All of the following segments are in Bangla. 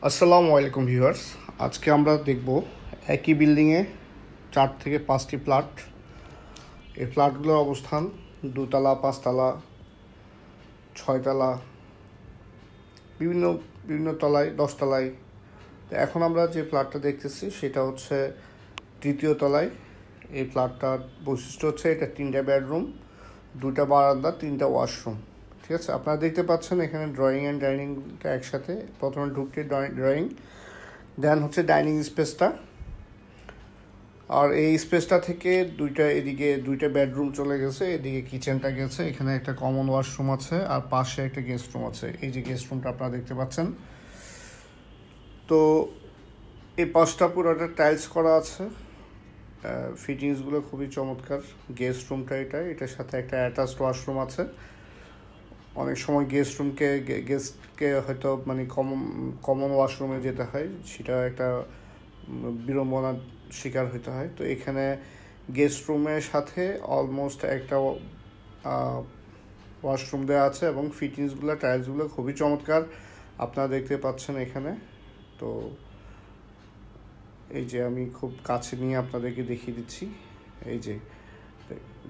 আসসালামু আলাইকুম ভিউয়ার্স। আজকে আমরা দেখব একই বিল্ডিংয়ে 4 থেকে 5টি ফ্ল্যাট। এই ফ্ল্যাটগুলোর অবস্থান দোতলা, 5তলা, 6তলা, বিভিন্ন বিভিন্ন তলায়, 10তলায়। তো এখন আমরা যে ফ্ল্যাটটা দেখতেছি সেটা হচ্ছে তৃতীয় তলায়। এই ফ্ল্যাটটার বৈশিষ্ট্য হচ্ছে এটা 3টা বেডরুম, 2টা বারান্দা, 3টা ওয়াশরুম। ঠিক আছে, আপনারা দেখতে পাচ্ছেন এখানে ড্রয়িং অ্যান্ড ডাইনিংটা একসাথে। প্রথমে ঢুকতে ড্রয়িং, দেন হচ্ছে ডাইনিং স্পেসটা। আর এই স্পেসটা থেকে এদিকে দুইটা বেডরুম চলে গেছে, এদিকে কিচেনটা গেছে, এখানে একটা কমন ওয়াশরুম আছে আর পাশে একটা গেস্ট রুম আছে। এই যে গেস্ট রুমটা আপনারা দেখতে পাচ্ছেন। তো এই পাশটা পুরোটা টাইলস করা আছে, ফিটিংসগুলো খুবই চমৎকার। গেস্ট রুমটা এটার সাথে একটা অ্যাটাচড ওয়াশরুম আছে। অনেক সময় গেস্টকে হয়তো মানে কমন ওয়াশরুমে যেতে হয়, সেটা একটা বিড়ম্বনার শিকার হতে হয়। তো এখানে গেস্ট রুমের সাথে অলমোস্ট একটা ওয়াশরুম দেওয়া আছে এবং ফিটিংসগুলো, টাইলসগুলো খুবই চমৎকার আপনারা দেখতে পাচ্ছেন এখানে। তো এই যে আমি খুব কাছে নিয়ে আপনাদেরকে দেখিয়ে দিচ্ছি। এই যে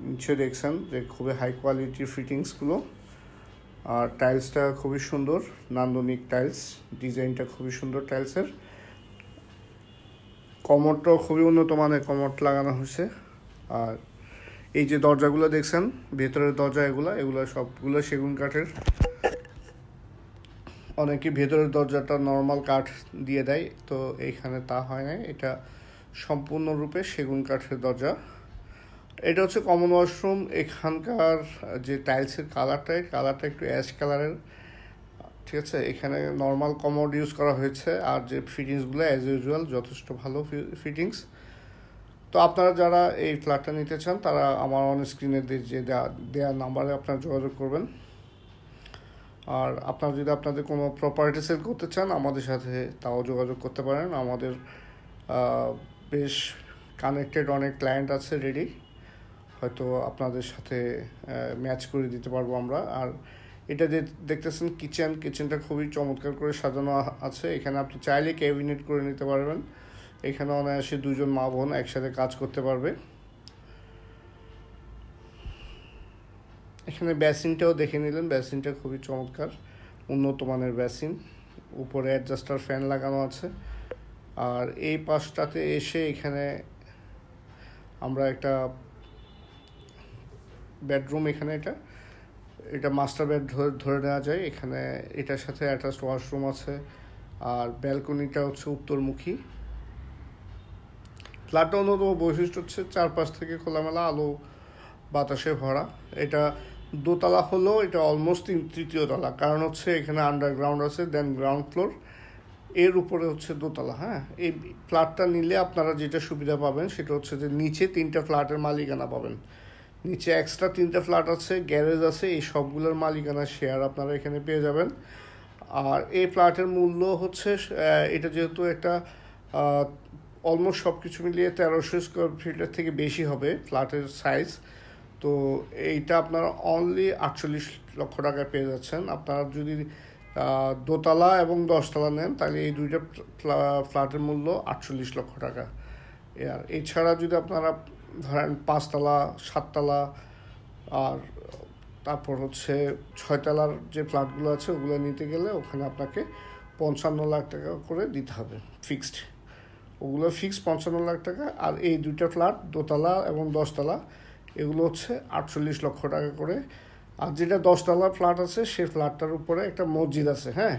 নিশ্চয়ই দেখছেন যে খুবই হাই কোয়ালিটির ফিটিংসগুলো। আর টাইলসটা খুবই সুন্দর, নান্দনিক টাইলস, ডিজাইনটা খুবই সুন্দর টাইলসের। কমোডটাও খুবই উন্নত মানের কমোড লাগানো হয়েছে। আর এই যে দরজাগুলো দেখছেন, ভেতরের দরজা এগুলো সবগুলো সেগুন কাঠের। অনেকে ভেতরের দরজাটা নর্মাল কাঠ দিয়ে দেয়, তো এইখানে তা হয় না, এটা সম্পূর্ণরূপে সেগুন কাঠের দরজা। এটা হচ্ছে কমন ওয়াশরুম। এখানকার যে টাইলসের কালারটা একটু অ্যাশ কালারের। ঠিক আছে, এখানে নর্মাল কমোড ইউজ করা হয়েছে। আর যে ফিটিংসগুলো অ্যাজ ইউজুয়াল যথেষ্ট ভালো ফিটিংস। তো আপনারা যারা এই ফ্ল্যাটটা নিতে চান তারা আমার অন স্ক্রিনে যে দেওয়া নাম্বারে আপনারা যোগাযোগ করবেন। আর আপনারা যদি আপনাদের কোনো প্রপার্টি সেল করতে চান আমাদের সাথে তাও যোগাযোগ করতে পারেন। আমাদের বেশ কানেক্টেড অনেক ক্লায়েন্ট আছে রেডি, হয়তো আপনাদের সাথে ম্যাচ করে দিতে পারবো আমরা। আর এটা যে দেখতেছেন কিচেনটা খুবই চমৎকার করে সাজানো আছে। এখানে আপনি চাইলে ক্যাবিনেট করে নিতে পারবেন। এখানে অনায়াসে 2জন মা বোন একসাথে কাজ করতে পারবে। এখানে বেসিনটাও দেখে নিলেন, বেসিনটা খুবই চমৎকার, উন্নত মানের বেসিন। উপরে অ্যাডজাস্টার ফ্যান লাগানো আছে। আর এই পাশটাতে এসে এখানে আমরা একটা বেডরুম, এখানে এটা মাস্টার বেড ধরে নেওয়া যায়। এখানে এটার সাথে অ্যাটাচড ওয়াশরুম আছে। আর ব্যালকনিটা হচ্ছে উত্তরমুখী। ফ্ল্যাটটা অন্যতম বৈশিষ্ট্য হচ্ছে চারপাশ থেকে খোলামেলা আলো বাতাসে ভরা। এটা দোতলা হলেও এটা অলমোস্ট তৃতীয় তলা, কারণ হচ্ছে এখানে আন্ডারগ্রাউন্ড আছে, দেন গ্রাউন্ড ফ্লোর, এর উপরে হচ্ছে দোতলা। হ্যাঁ, এই ফ্ল্যাটটা নিলে আপনারা যেটা সুবিধা পাবেন সেটা হচ্ছে যে নিচে 3টা ফ্ল্যাটের মালিকানা পাবেন। নিচে এক্সট্রা 3টা ফ্ল্যাট আছে, গ্যারেজ আছে, এই সবগুলোর মালিকানা শেয়ার আপনারা এখানে পেয়ে যাবেন। আর এই ফ্ল্যাটের মূল্য হচ্ছে এটা যেহেতু একটা অলমোস্ট সব কিছু মিলিয়ে 1300 স্কোয়ার ফিটের থেকে বেশি হবে ফ্ল্যাটের সাইজ। তো এইটা আপনারা অনলি 48 লক্ষ টাকায় পেয়ে যাচ্ছেন। আপনারা যদি দোতলা এবং 10তলা নেন তাহলে এই দুইটা ফ্ল্যাটের মূল্য 48 লক্ষ টাকা। আর এছাড়া যদি আপনারা ধরেন 5তলা, 7তলা আর তারপর হচ্ছে 6তলার যে ফ্ল্যাটগুলো আছে ওগুলো নিতে গেলে ওখানে আপনাকে 55 লাখ টাকা করে দিতে হবে ফিক্সড। ওগুলো ফিক্সড 55 লাখ টাকা। আর এই দুইটা ফ্ল্যাট দোতলা এবং 10তলা এগুলো হচ্ছে 48 লক্ষ টাকা করে। আর যেটা 10তলা ফ্ল্যাট আছে সেই ফ্ল্যাটটার উপরে একটা মসজিদ আছে। হ্যাঁ,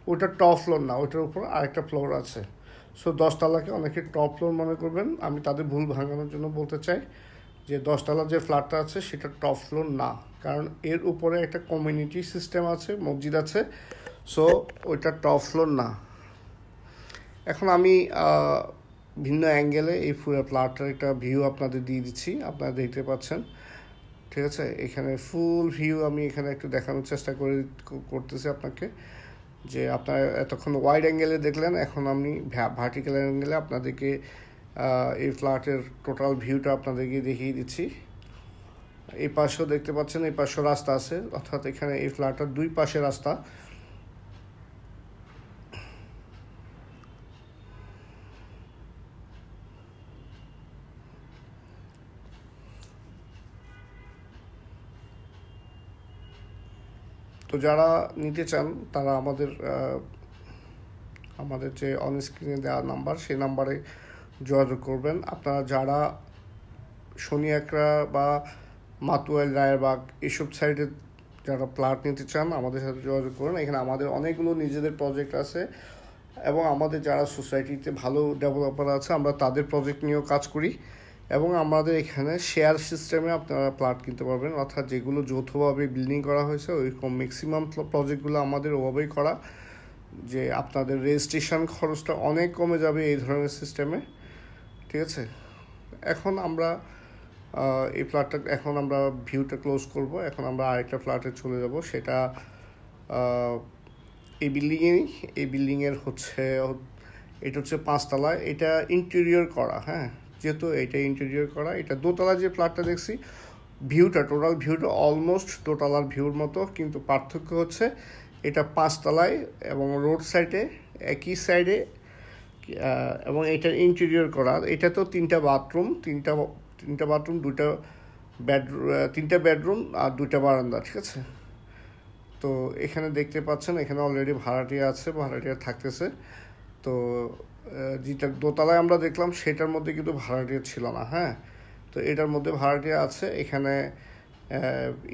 ওইটা টপ ফ্লোর না, ওইটার উপর আরেকটা ফ্লোর আছে। সো 10তলাকে অনেকে টপ ফ্লোর মনে করবেন, আমি তাদের ভুল ভাঙানোর জন্য বলতে চাই যে 10তলা যে ফ্ল্যাটটা আছে সেটা টপ ফ্লোর না, কারণ এর উপরে একটা কমিউনিটি সিস্টেম আছে, মসজিদ আছে। সো ওইটা টপ ফ্লোর না। এখন আমি ভিন্ন অ্যাঙ্গেলে এই পুরো ফ্ল্যাটটার একটা ভিউ আপনাদের দিয়ে দিচ্ছি, আপনারা দেখতে পাচ্ছেন। ঠিক আছে, এখানে ফুল ভিউ আমি এখানে একটু দেখানোর চেষ্টা করতেছি আপনাকে, যে আপনারা এতক্ষণ ওয়াইড অ্যাঙ্গেলে দেখলেন, এখন আমি ভার্টিক্যাল অ্যাঙ্গেলে আপনাদেরকে এই ফ্ল্যাটের টোটাল ভিউটা আপনাদেরকে দেখিয়ে দিচ্ছি। এই পাশেও দেখতে পাচ্ছেন, এই পাশেও রাস্তা আছে, অর্থাৎ এখানে এই ফ্ল্যাটটার দুই পাশে রাস্তা। তো যারা নিতে চান তারা আমাদের যে অন স্ক্রিনে দেওয়া নাম্বার, সেই নাম্বারে যোগাযোগ করবেন। আপনারা যারা শনি একরা বা মাতুয়াইল রায়েরবাগ এসব সাইডে যারা প্লট নিতে চান আমাদের সাথে যোগাযোগ করুন। এখানে আমাদের অনেকগুলো নিজেদের প্রজেক্ট আছে এবং আমাদের যারা সোসাইটিতে ভালো ডেভেলপার আছে আমরা তাদের প্রজেক্ট নিয়েও কাজ করি, এবং আমাদের এখানে শেয়ার সিস্টেমে আপনারা প্লট কিনতে পারবেন, অর্থাৎ যেগুলো যৌথভাবে বিল্ডিং করা হয়েছে ওইরকম ম্যাক্সিমাম প্রজেক্টগুলো আমাদের ওভাবেই করা, যে আপনাদের রেজিস্ট্রেশন খরচটা অনেক কমে যাবে এই ধরনের সিস্টেমে। ঠিক আছে, এখন আমরা এখন আমরা ভিউটা ক্লোজ করব। এখন আমরা আরেকটা ফ্ল্যাটে চলে যাব, সেটা এই বিল্ডিংয়ের এটা হচ্ছে 5 তলায়, এটা ইন্টেরিয়র করা। হ্যাঁ, যেহেতু এটা ইন্টেরিয়র করা, এটা দোতলা যে ফ্ল্যাটটা দেখছি টোটাল ভিউটা অলমোস্ট দোতলার ভিউর মতো, কিন্তু পার্থক্য হচ্ছে এটা 5 তলায় এবং রোড সাইডে একই সাইডে, এবং এটার ইন্টেরিয়র করা। এটা তো তিনটা বাথরুম, তিনটা বেডরুম আর 2টা বারান্দা। ঠিক আছে, তো এখানে দেখতে পাচ্ছেন এখানে অলরেডি ভাড়াটিয়া থাকতেছে। তো যেটা দোতলায় আমরা দেখলাম সেটার মধ্যে কিন্তু ভাড়াটিয়া ছিল না। হ্যাঁ, তো এটার মধ্যে ভাড়াটিয়া আছে। এখানে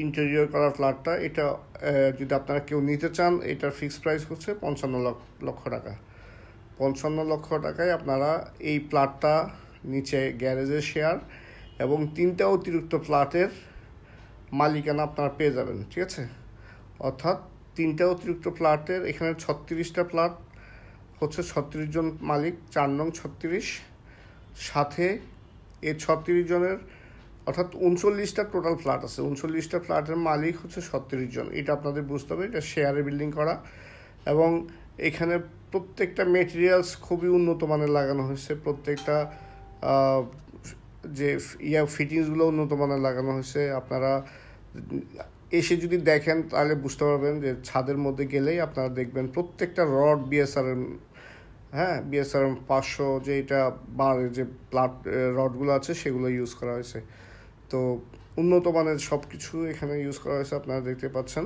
ইন্টেরিয়র করা ফ্ল্যাটটা, এটা যদি আপনারা কেউ নিতে চান, এটার ফিক্সড প্রাইস হচ্ছে 55 লক্ষ টাকা। 55 লক্ষ টাকায় আপনারা এই ফ্ল্যাটটা নিচে গ্যারেজের শেয়ার এবং 3টা অতিরিক্ত ফ্ল্যাটের মালিকানা আপনারা পেয়ে যাবেন। ঠিক আছে, অর্থাৎ 3টা অতিরিক্ত ফ্ল্যাটের এখানে 36টা ফ্ল্যাট হচ্ছে 36 জন মালিক, 4 নং 36, সাথে এই 36 জনের অর্থাৎ 39টা টোটাল ফ্ল্যাট আছে। 39টা ফ্ল্যাটের মালিক হচ্ছে 36 জন। এটা আপনাদের বুঝতে হবে, এটা শেয়ারে বিল্ডিং করা, এবং এখানে প্রত্যেকটা মেটেরিয়ালস খুবই উন্নত মানের লাগানো হয়েছে। প্রত্যেকটা যে ফিটিংসগুলো উন্নত মানের লাগানো হয়েছে। আপনারা এসে যদি দেখেন তাহলে বুঝতে পারবেন যে ছাদের মধ্যে গেলেই আপনারা দেখবেন প্রত্যেকটা রড বিএসআরএম, বিএসআরএম 500 যে এটা বারের যে রডগুলো আছে সেগুলো ইউজ করা হয়েছে। তো উন্নত মানের সব কিছু এখানে ইউজ করা হয়েছে, আপনারা দেখতে পাচ্ছেন।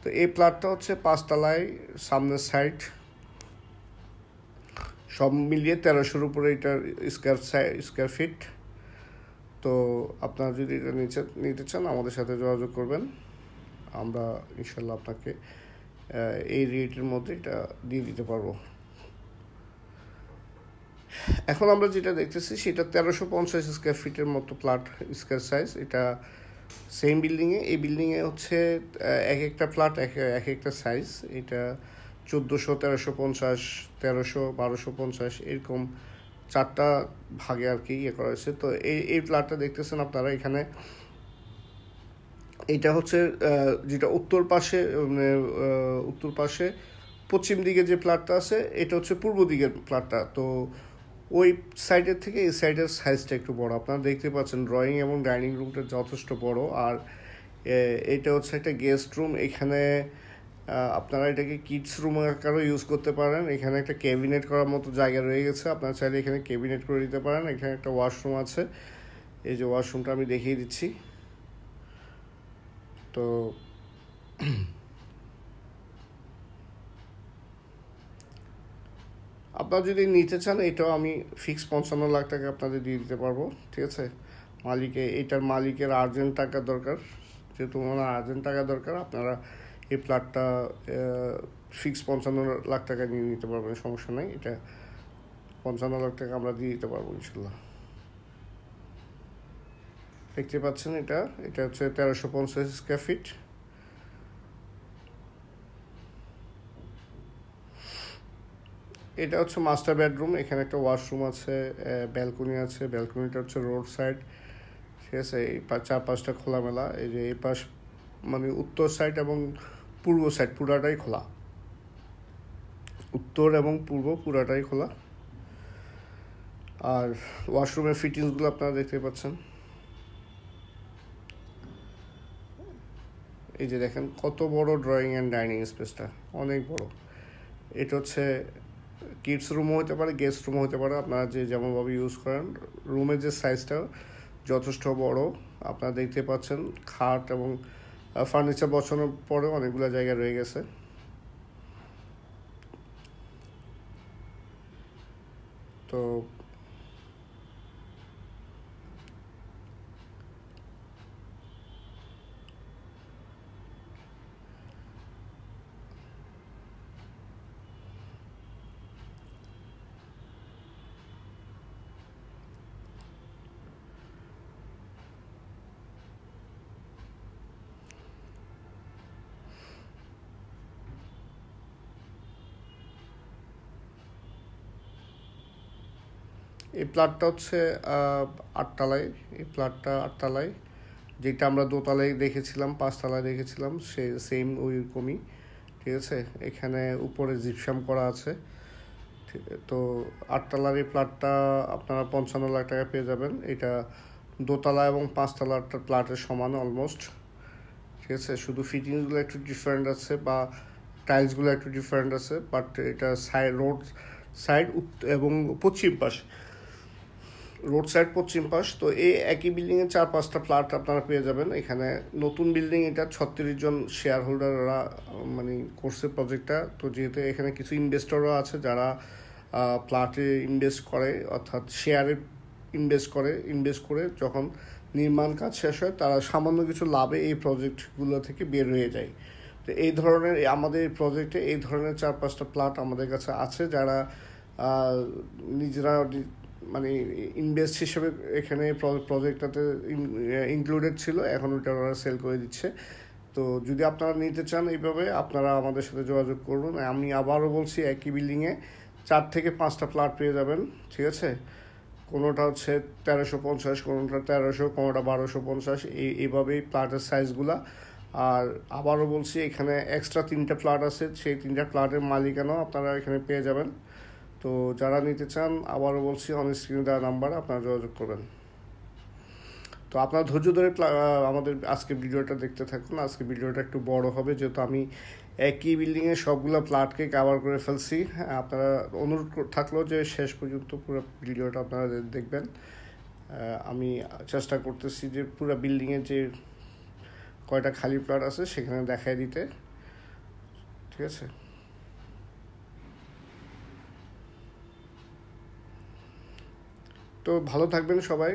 তো এই প্লটটা হচ্ছে 5 তলায়, সামনের সাইড সব মিলিয়ে 1300-র উপরে এটার স্কোয়ার ফিট। তো আপনারা যদি এটা নিতে চান আমাদের সাথে যোগাযোগ করবেন, আমরা ইনশাল্লাহ আপনাকে এই রেটের মধ্যে এটা দিয়ে দিতে পারবো। এখন আমরা যেটা দেখতেছি সেটা 1350 স্কোয়ার ফিটের মতো ফ্ল্যাট স্কোয়ার সাইজ। এটা সেম বিল্ডিংয়ে, এই বিল্ডিংয়ে হচ্ছে এক একটা ফ্ল্যাট এক একটা সাইজ। এটা 1400, 1350, 1300, 1250 এরকম 4টা ভাগে আর কি করা হয়েছে। তো এই ফ্ল্যাটটা দেখতেছেন আপনারা এখানে, এটা হচ্ছে যেটা উত্তর পাশে পশ্চিম দিকে যে ফ্ল্যাটটা আছে এটা হচ্ছে পূর্ব দিকের ফ্ল্যাটটা। তো ওই সাইডের থেকে এই সাইডের সাইজটা একটু বড়, আপনারা দেখতে পাচ্ছেন ড্রয়িং এবং ডাইনিং রুমটা যথেষ্ট বড়। আর এটা হচ্ছে একটা গেস্ট রুম, এখানে আপনারা এটাকে কিডস রুম আকারেও ইউজ করতে পারেন। এখানে একটা ক্যাবিনেট করার মতো জায়গা রয়ে গেছে, আপনারা চাইলে এখানে ক্যাবিনেট করে দিতে পারেন। এখানে একটা ওয়াশরুম আছে, এই যে ওয়াশরুমটা আমি দেখিয়ে দিচ্ছি। তো আপনারা যদি নিতে চান এটাও আমি ফিক্স 55 লাখ টাকা আপনাদের দিয়ে দিতে পারবো। ঠিক আছে, এটার মালিকের আর্জেন্ট টাকা দরকার, যেহেতু ওনার আর্জেন্ট টাকা দরকার, আপনারা এই প্লটটা ফিক্স 55 লাখ টাকা নিয়ে নিতে পারবেন, সমস্যা নেই। এটা 55 লাখ টাকা আমরা দিয়ে দিতে পারবো ইনশাল্লাহ। দেখতে পাচ্ছেন এটা হচ্ছে 1350 স্কোয়ার ফিট। এটা হচ্ছে মাস্টার বেডরুম, এখানে একটা ওয়াশরুম আছে, ব্যালকনি আছে। ব্যালকনিটা হচ্ছে রোড সাইড। ঠিক আছে, এই 4-5টা খোলামেলা। এই যে এই পাশ মানে উত্তর সাইড এবং পূর্ব সাইড পুরাটাই খোলা, উত্তর এবং পূর্ব পুরাটাই খোলা। আর ওয়াশরুমের ফিটিংসগুলো আপনারা দেখতে পাচ্ছেন। এই যে দেখেন কত বড় ড্রয়িং অ্যান্ড ডাইনিং স্পেসটা, অনেক বড়। এটা হচ্ছে কিডস রুমও হতে পারে, গেস্ট রুমও হতে পারে, আপনারা যে যেমনভাবে ইউজ করেন। রুমের যে সাইজটা যথেষ্ট বড়, আপনারা দেখতে পাচ্ছেন। খাট এবং ফার্নিচার বসানোর পরে অনেকগুলো জায়গা রয়ে গেছে। তো এই প্লটটা হচ্ছে আটতলায়, এই প্লটটা আটতলায়, যেটা আমরা দোতলায় দেখেছিলাম, পাঁচতলায় দেখেছিলাম, সে সেম ওইরকমই। ঠিক আছে, এখানে উপরে জিপসাম করা আছে। তো আটতলার এই প্লটটা আপনারা 55 লাখ টাকা পেয়ে যাবেন। এটা দোতলা এবং পাঁচতলার প্লটের সমান অলমোস্ট। ঠিক আছে, শুধু ফিটিংসগুলো একটু ডিফারেন্ট আছে বা টাইলসগুলো একটু ডিফারেন্ট আছে, বাট এটা রোড সাইড এবং পশ্চিম পাশ, রোড সাইড পশ্চিম পাশ। তো এই একই বিল্ডিংয়ে 4-5টা ফ্ল্যাট আপনারা পেয়ে যাবেন এখানে। নতুন বিল্ডিং, এটা 36 জন শেয়ার হোল্ডাররা মানে করছে প্রজেক্টটা। তো যেহেতু এখানে কিছু ইনভেস্টরও আছে যারা ফ্ল্যাটে ইনভেস্ট করে, অর্থাৎ শেয়ারে ইনভেস্ট করে যখন নির্মাণ কাজ শেষ হয় তারা সামান্য কিছু লাভে এই প্রজেক্টগুলো থেকে বের হয়ে যায়। তো এই ধরনের আমাদের এই প্রজেক্টে এই ধরনের 4-5টা ফ্ল্যাট আমাদের কাছে আছে, যারা নিজেরা মানে ইনভেস্ট হিসেবে এখানে প্রজেক্টটাতে ইনক্লুডেড ছিল, এখন ওটা ওরা সেল করে দিচ্ছে। তো যদি আপনারা নিতে চান এইভাবে, আপনারা আমাদের সাথে যোগাযোগ করুন। আমি আবারও বলছি, একই বিল্ডিংয়ে 4 থেকে 5টা ফ্ল্যাট পেয়ে যাবেন। ঠিক আছে, কোনোটা হচ্ছে 1350, কোনোটা 1300, কোনোটা 1250, এইভাবেই ফ্ল্যাটের সাইজগুলা। আর আবারও বলছি, এখানে এক্সট্রা 3টা ফ্ল্যাট আছে, সেই 3টা ফ্ল্যাটের মালিকানাও আপনারা এখানে পেয়ে যাবেন। তো যারা নিতে চান, আবারও বলছি, অন স্ক্রিনে দেওয়া নাম্বারে আপনারা যোগাযোগ করবেন। তো আপনারা ধৈর্য ধরে আমাদের আজকের ভিডিওটা দেখতে থাকুন। আজকে ভিডিওটা একটু বড় হবে, যেহেতু আমি একই বিল্ডিংয়ে সবগুলো ফ্ল্যাটকে কভার করে ফেলছি। আপনারা অনুরোধ থাকলো যে শেষ পর্যন্ত পুরো ভিডিওটা আপনারা দেখবেন। আমি চেষ্টা করতেছি যে পুরো বিল্ডিংয়ে যে কয়টা খালি ফ্ল্যাট আছে সেখানে দেখাই দিতে। ঠিক আছে, তো ভালো থাকবেন সবাই।